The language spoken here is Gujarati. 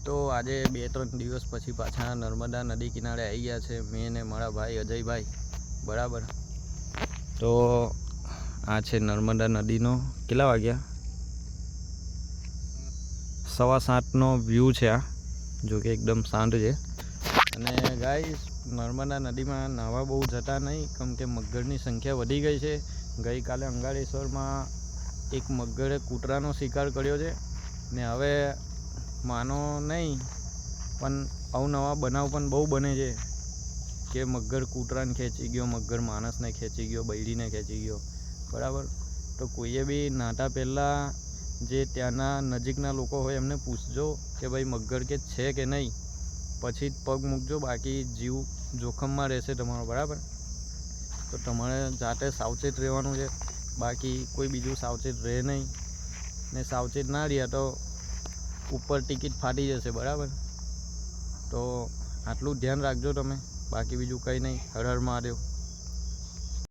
તો આજે 2-3 દિવસ પછી પાછા નર્મદા નદી કિનારે આવી ગયા છે મેં ને મારા ભાઈ અજયભાઈ બરાબર. તો આ છે નર્મદા નદીનો કેટલા વાગ્યા 7:15નો વ્યૂ છે. આ જો કે એકદમ શાંત છે. અને ગાઈસ નર્મદા નદીમાં નાહવા બહુ જતા નહીં કેમ કે મગરની સંખ્યા વધી ગઈ છે. ગઈકાલે અંગારેશ્વરમાં એક મગરે કૂતરાનો શિકાર કર્યો છે ને હવે માનો નહીં પણ અવનવા બનાવ પણ બહુ બને છે કે મગર કૂતરાને ખેંચી ગયો, મગર માણસને ખેંચી ગયો, બૈરીને ખેંચી ગયો બરાબર. તો કોઈએ બી નાહતા પહેલાં જે ત્યાંના નજીકના લોકો હોય એમને પૂછજો કે ભાઈ મગર કે છે કે નહીં, પછી જ પગ મૂકજો, બાકી જીવ જોખમમાં રહેશે તમારો બરાબર. તો તમારે જાતે સાવચેત રહેવાનું છે, બાકી કોઈ બીજું સાવચેત રહે નહીં ને સાવચેત ના રહ્યા તો ઉપર ટિકિટ ફાટી જશે બરાબર. તો આટલું ધ્યાન રાખજો તમે, બાકી બીજું કંઈ નહીં. હર હર મહાદેવ.